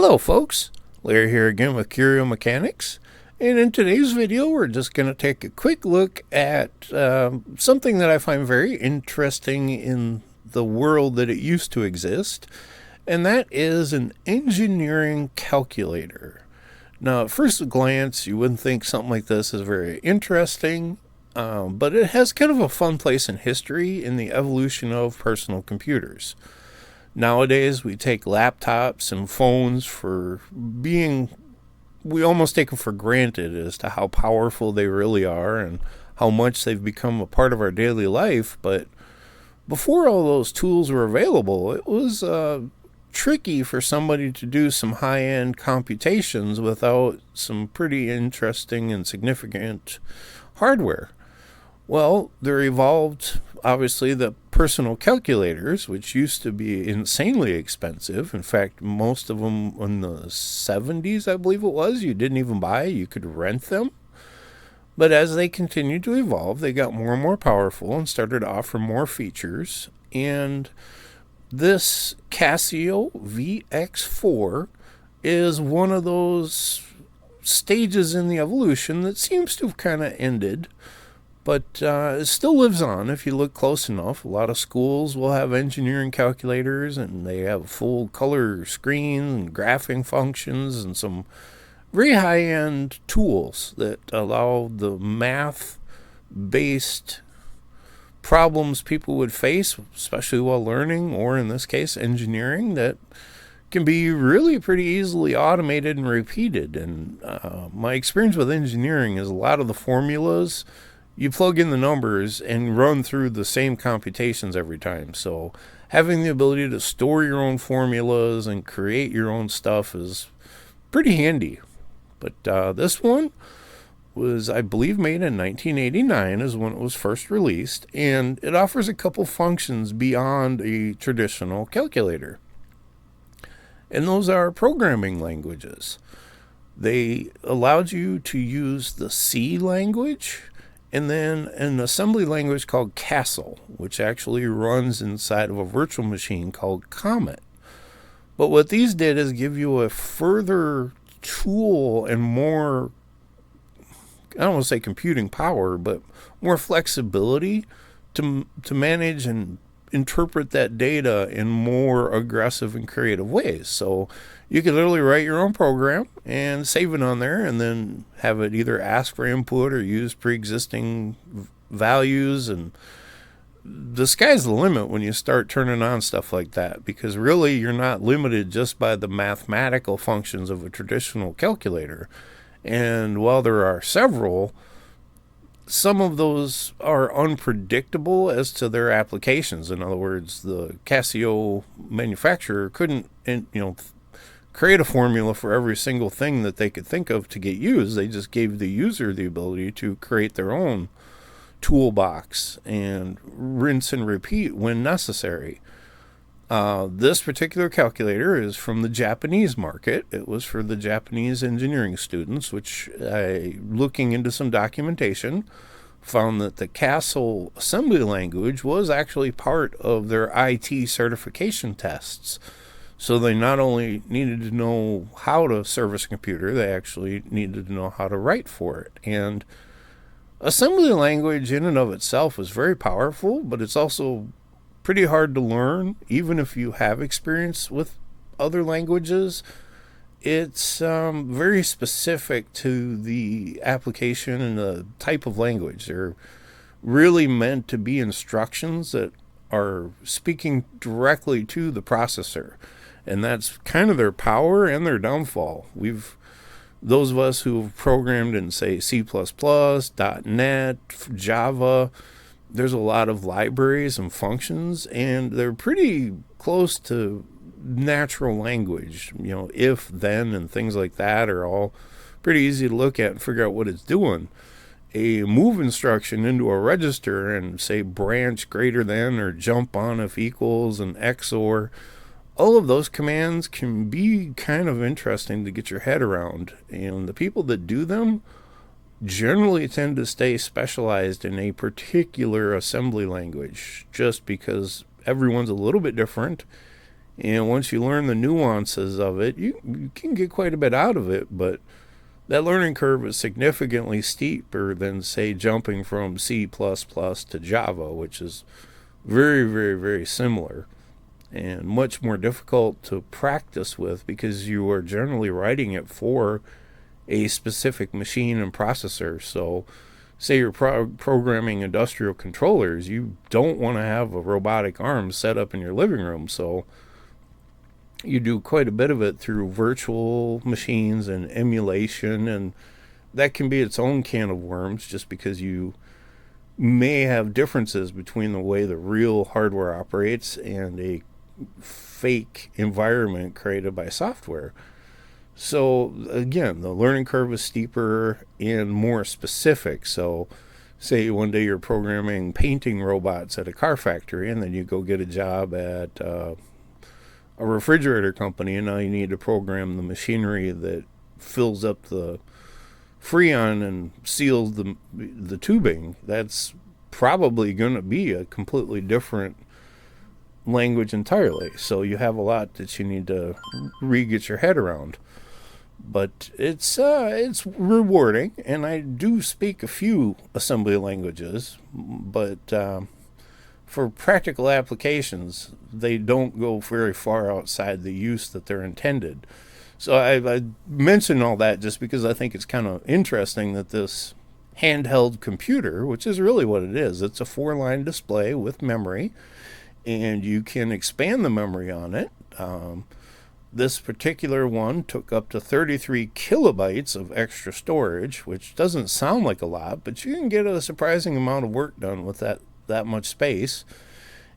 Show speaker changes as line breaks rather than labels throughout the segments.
Hello folks, Larry here again with Curio Mechanics, and in today's video we're just going to take a quick look at something that I find very interesting in the world that it used to exist, and that is an engineering calculator. Now at first glance you wouldn't think something like this is very interesting, but it has kind of a fun place in history in the evolution of personal computers. Nowadays, we take laptops and phones we almost take them for granted as to how powerful they really are and how much they've become a part of our daily life. But before all those tools were available, it was tricky for somebody to do some high-end computations without some pretty interesting and significant hardware. Well, there evolved, obviously, the personal calculators, which used to be insanely expensive. In fact, most of them in the 70s, I believe it was, you didn't even buy, you could rent them. But as they continued to evolve, they got more and more powerful and started to offer more features. And this Casio VX-4 is one of those stages in the evolution that seems to have kind of ended. But it still lives on if you look close enough. A lot of schools will have engineering calculators, and they have full color screens and graphing functions and some very high-end tools that allow the math-based problems people would face, especially while learning, or in this case, engineering, that can be really pretty easily automated and repeated. And my experience with engineering is a lot of the formulas, you plug in the numbers and run through the same computations every time. So having the ability to store your own formulas and create your own stuff is pretty handy. But this one was, I believe, made in 1989 is when it was first released, and it offers a couple functions beyond a traditional calculator. And those are programming languages. They allowed you to use the C language, and then an assembly language called Casio, which actually runs inside of a virtual machine called Comet. But what these did is give you a further tool and more, I don't want to say computing power, but more flexibility to manage and interpret that data in more aggressive and creative ways. So you could literally write your own program and save it on there, and then have it either ask for input or use pre-existing values. And the sky's the limit when you start turning on stuff like that, because really you're not limited just by the mathematical functions of a traditional calculator. And while there are several, some of those are unpredictable as to their applications. In other words, the Casio manufacturer couldn't, create a formula for every single thing that they could think of to get used. They just gave the user the ability to create their own toolbox and rinse and repeat when necessary. This particular calculator is from the Japanese market. It was for the Japanese engineering students, which looking into some documentation, found that the Casio assembly language was actually part of their IT certification tests. So they not only needed to know how to service a computer, they actually needed to know how to write for it. And assembly language in and of itself is very powerful, but it's also pretty hard to learn, even if you have experience with other languages. It's very specific to the application and the type of language. They're really meant to be instructions that are speaking directly to the processor. And that's kind of their power and their downfall. Those of us who have programmed in, say, C++, .NET, Java, there's a lot of libraries and functions, and they're pretty close to natural language. If, then, and things like that are all pretty easy to look at and figure out what it's doing. A move instruction into a register and say branch greater than or jump on if equals and XOR, all of those commands can be kind of interesting to get your head around. And the people that do them generally tend to stay specialized in a particular assembly language, just because everyone's a little bit different And once you learn the nuances of it, you can get quite a bit out of it, but that learning curve is significantly steeper than, say, jumping from C++ to Java, which is very, very, very similar and much more difficult to practice with because you are generally writing it for a specific machine and processor. So, say you're programming industrial controllers, you don't want to have a robotic arm set up in your living room. So, you do quite a bit of it through virtual machines and emulation, and that can be its own can of worms just because you may have differences between the way the real hardware operates and a fake environment created by software. So again, the learning curve is steeper and more specific. So say one day you're programming painting robots at a car factory, and then you go get a job at a refrigerator company, and now you need to program the machinery that fills up the freon and seals the tubing. That's probably going to be a completely different language entirely. So you have a lot that you need to get your head around. But it's rewarding, and I do speak a few assembly languages, but for practical applications, they don't go very far outside the use that they're intended. So I mention all that just because I think it's kind of interesting that this handheld computer, which is really what it is, it's a 4-line display with memory, and you can expand the memory on it. This particular one took up to 33 kilobytes of extra storage, which doesn't sound like a lot, but you can get a surprising amount of work done with that much space.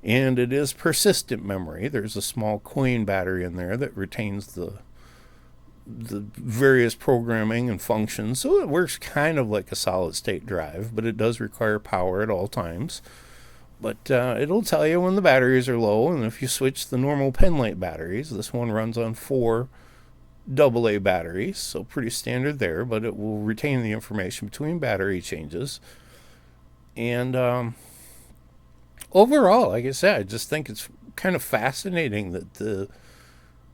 And it is persistent memory. There's a small coin battery in there that retains the various programming and functions, so it works kind of like a solid state drive, but it does require power at all times. But it'll tell you when the batteries are low, and if you switch the normal pen light batteries, this one runs on 4 AA batteries, so pretty standard there, but it will retain the information between battery changes. And overall, like I said, I just think it's kind of fascinating that the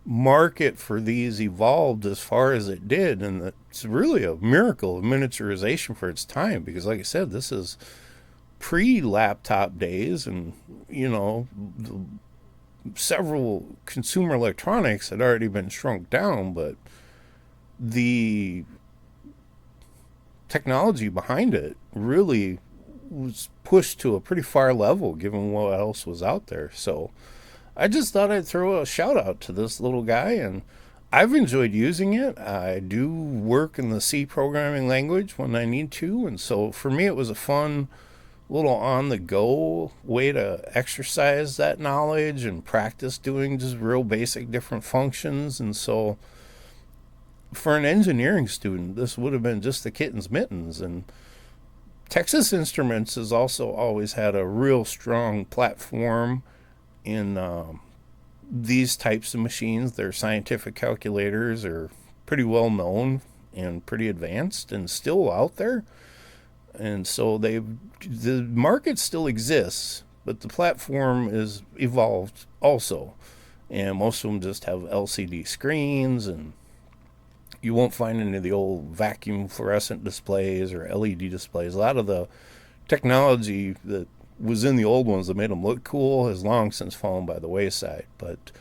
market for these evolved as far as it did, and it's really a miracle of miniaturization for its time, because like I said, this is pre-laptop days, and several consumer electronics had already been shrunk down, but the technology behind it really was pushed to a pretty far level given what else was out there. So I just thought I'd throw a shout out to this little guy, and I've enjoyed using it. I do work in the C programming language when I need to, and so for me it was a fun little on-the-go way to exercise that knowledge and practice doing just real basic different functions. And so for an engineering student, this would have been just the kitten's mittens. And Texas Instruments has also always had a real strong platform in these types of machines. Their scientific calculators are pretty well known and pretty advanced and still out there. And so the market still exists, but the platform is evolved also. And most of them just have LCD screens, and you won't find any of the old vacuum fluorescent displays or LED displays. A lot of the technology that was in the old ones that made them look cool has long since fallen by the wayside. But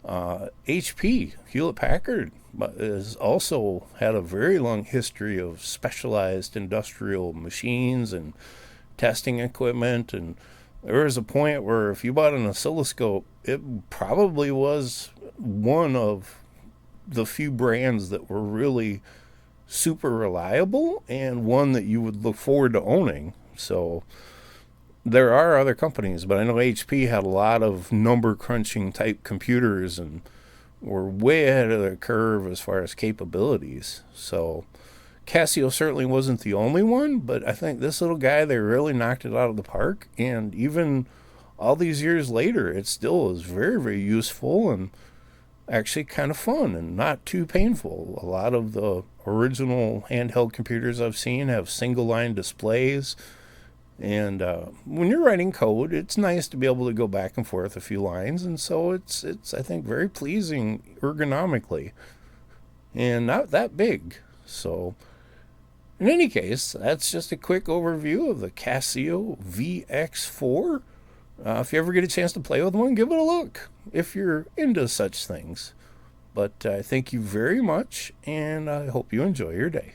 HP, Hewlett Packard, has also had a very long history of specialized industrial machines and testing equipment. And there was a point where if you bought an oscilloscope, it probably was one of the few brands that were really super reliable and one that you would look forward to owning. So there are other companies, but I know HP had a lot of number crunching type computers and were way ahead of the curve as far as capabilities. So Casio certainly wasn't the only one, but I think this little guy, they really knocked it out of the park. And even all these years later, it still is very, very useful and actually kind of fun and not too painful. A lot of the original handheld computers I've seen have single line displays. And when you're writing code, it's nice to be able to go back and forth a few lines, and so it's I think very pleasing ergonomically, and not that big. So in any case, that's just a quick overview of the Casio VX-4. If you ever get a chance to play with one, give it a look if you're into such things. But I thank you very much, and I hope you enjoy your day.